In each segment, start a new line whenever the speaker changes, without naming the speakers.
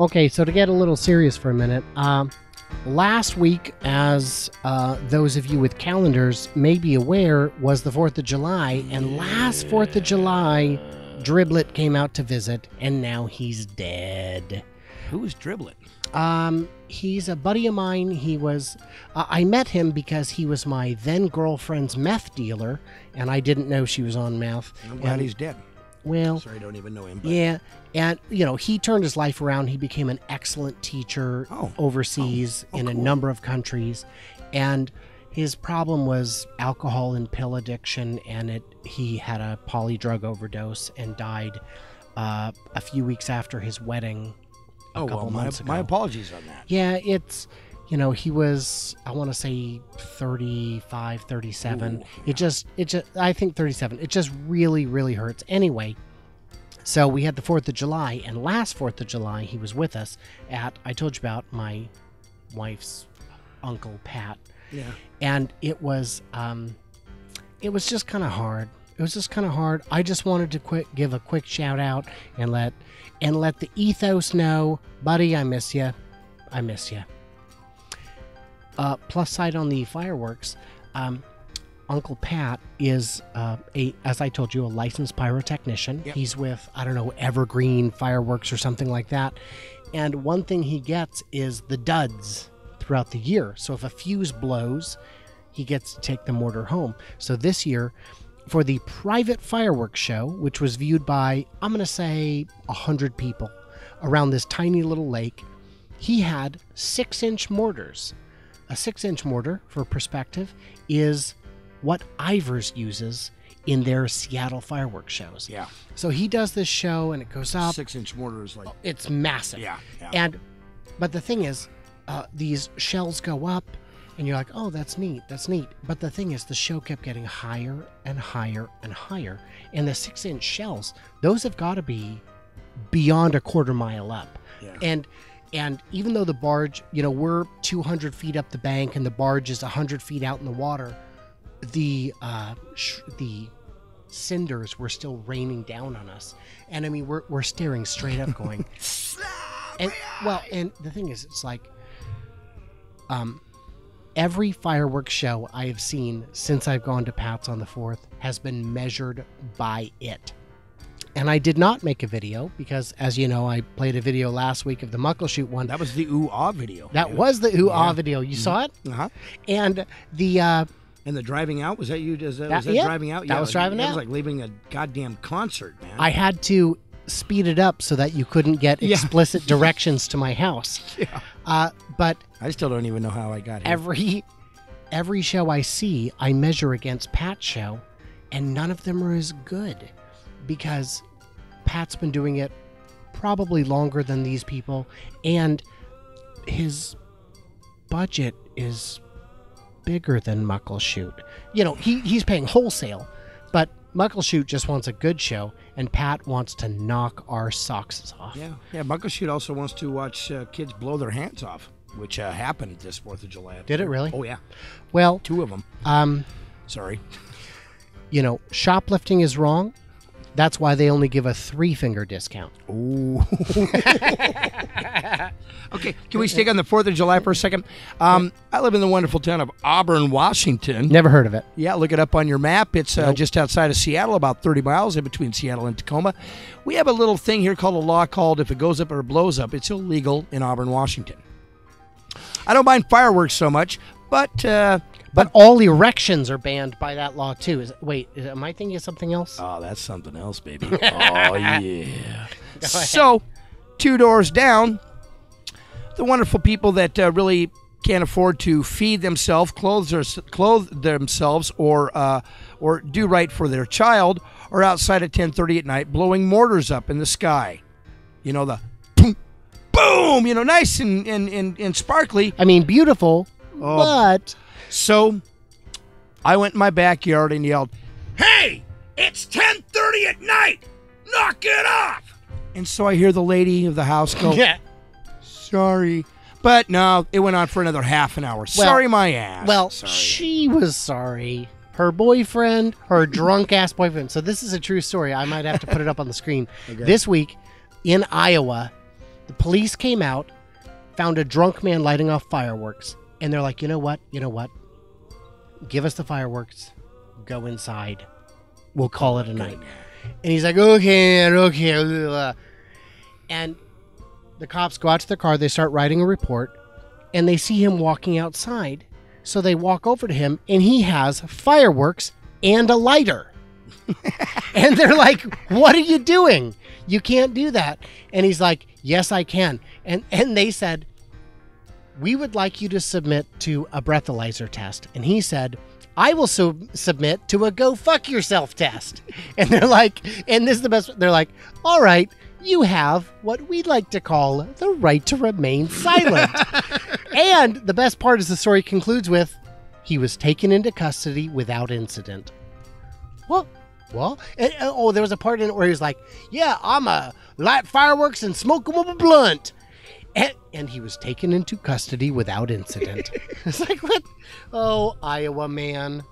Okay, so to get a little serious for a minute, last week, as those of you with calendars may be aware, was the 4th of July, and last 4th of July, Driblet came out to visit, and now he's dead.
Who is Driblet?
He's a buddy of mine. He was, I met him because he was my then girlfriend's meth dealer, and I didn't know she was on meth.
I'm glad he's dead.
Well,
sorry, I don't even know him. But...
yeah, and he turned his life around. He became an excellent teacher overseas in a number of countries, and his problem was alcohol and pill addiction, and he had a poly drug overdose and died a few weeks after his wedding. A couple months ago.
My apologies on that.
Yeah, it's, he was, I want to say 35, 37. Ooh, yeah. I think 37. It just really, really hurts. Anyway, so we had the 4th of July, and last 4th of July, he was with us at, I told you about my wife's uncle, Pat.
Yeah. And
it was just kind of hard. It was just kind of hard. I just wanted to give a quick shout out and let the ethos know, buddy, I miss you. I miss you. Plus side on the fireworks, Uncle Pat is as I told you, a licensed pyrotechnician. Yep. He's with, I don't know, Evergreen Fireworks or something like that. And one thing he gets is the duds throughout the year. So if a fuse blows, he gets to take the mortar home. So this year, for the private fireworks show, which was viewed by, I'm going to say, 100 people around this tiny little lake, he had 6-inch mortars. A 6-inch mortar, for perspective, is what Ivers uses in their Seattle fireworks shows.
Yeah.
So he does this show, and it goes up.
6-inch mortar is like...
It's massive.
Yeah.
But the thing is, these shells go up, and you're like, oh, that's neat. But the thing is, the show kept getting higher and higher and higher. And the 6-inch shells, those have got to be beyond a quarter mile up. Yeah. And even though the barge, we're 200 feet up the bank and the barge is 100 feet out in the water, the cinders were still raining down on us. And I mean, we're staring straight up going, and the thing is, it's like, every fireworks show I have seen since I've gone to Pat's on the 4th has been measured by it. And I did not make a video because, as you know, I played a video last week of the Muckleshoot one.
That was the ooh-ah video.
That was the ooh-ah video. You saw it?
Uh-huh.
And the...
and the driving out? Was that you? Was that driving out?
That was driving out.
That was like leaving a goddamn concert, man.
I had to speed it up so that you couldn't get explicit directions to my house. Yeah. But
I still don't even know how I got here.
Every show I see, I measure against Pat's show, and none of them are as good because Pat's been doing it probably longer than these people, and his budget is bigger than Muckleshoot. He's paying wholesale, but Muckleshoot just wants a good show, and Pat wants to knock our socks off.
Yeah. Muckleshoot also wants to watch kids blow their hands off, which happened this 4th of July.
Did it really?
Oh, yeah.
Well,
2 of them. Sorry.
Shoplifting is wrong. That's why they only give a 3-finger discount.
Ooh. Okay, can we stick on the 4th of July for a second? I live in the wonderful town of Auburn, Washington.
Never heard of it.
Yeah, look it up on your map. It's just outside of Seattle, about 30 miles in between Seattle and Tacoma. We have a little thing here called a law called if it goes up or blows up, it's illegal in Auburn, Washington. I don't mind fireworks so much, but
all erections are banned by that law too. Am I thinking of something else?
Oh, that's something else, baby. Oh, yeah. So, 2 doors down, the wonderful people that really can't afford to feed themselves, clothe themselves, or do right for their child are outside at 10:30 at night blowing mortars up in the sky. The boom, boom, nice and sparkly.
I mean, beautiful, but...
So, I went in my backyard and yelled, "Hey, it's 10:30 at night! Knock it off!" And so I hear the lady of the house go, "Sorry." But no, it went on for another half an hour. Sorry my ass.
Well,
sorry.
She was sorry. Her boyfriend, her drunk-ass boyfriend. So this is a true story. I might have to put it up on the screen. Okay. This week in Iowa, The police came out, found a drunk man lighting off fireworks, and they're like, you know what? Give us the fireworks. Go inside. We'll call it a night. And he's like, okay. And the cops go out to the car. They start writing a report, and they see him walking outside. So they walk over to him, and he has fireworks and a lighter. And they're like, what are you doing? You can't do that. And he's like, yes, I can. And they said, we would like you to submit to a breathalyzer test. And he said, I will submit to a go fuck yourself test. And they're like, and this is the best. They're like, all right, you have what we'd like to call the right to remain silent. And the best part is the story concludes with, he was taken into custody without incident. What? Well, and, there was a part in it where he was like, yeah, I'm a light fireworks and smoke them up a blunt. And he was taken into custody without incident. It's like, what? Oh, Iowa man.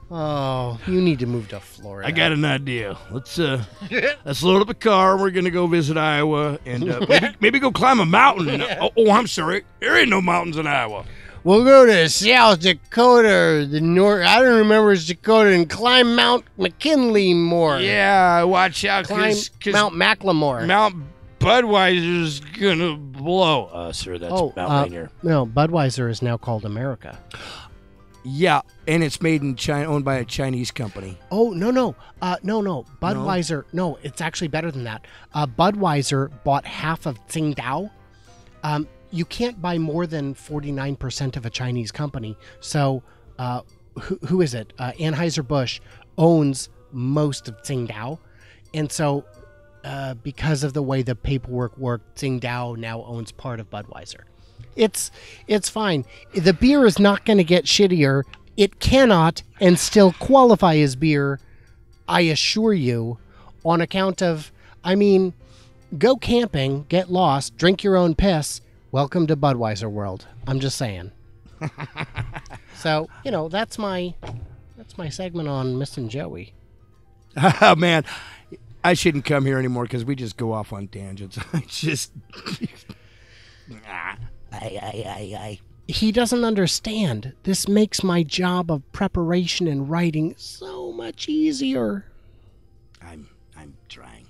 Oh, you need to move to Florida.
I got an idea. Let's load up a car. We're going to go visit Iowa and maybe go climb a mountain. Oh, I'm sorry. There ain't no mountains in Iowa.
We'll go to South Dakota or the North. I don't remember it's Dakota, and climb Mount McKinley more.
Yeah, watch out.
Climb Mount Macklemore.
Mount Budweiser's gonna blow. Sir, that's Mount Rainier.
No, Budweiser is now called America.
Yeah, and it's made in China, owned by a Chinese company.
Oh, no. Budweiser, no, it's actually better than that. Budweiser bought half of Tsingtao. You can't buy more than 49% of a Chinese company. So who is it? Anheuser-Busch owns most of Tsingtao. And so because of the way the paperwork worked, Tsingtao now owns part of Budweiser. It's fine. The beer is not going to get shittier. It cannot and still qualify as beer, I assure you, on account of, go camping, get lost, drink your own piss. Welcome to Budweiser world. I'm just saying. So, that's my segment on Missing Joey.
Oh, man. I shouldn't come here anymore because we just go off on tangents.
He doesn't understand. This makes my job of preparation and writing so much easier.
I'm trying.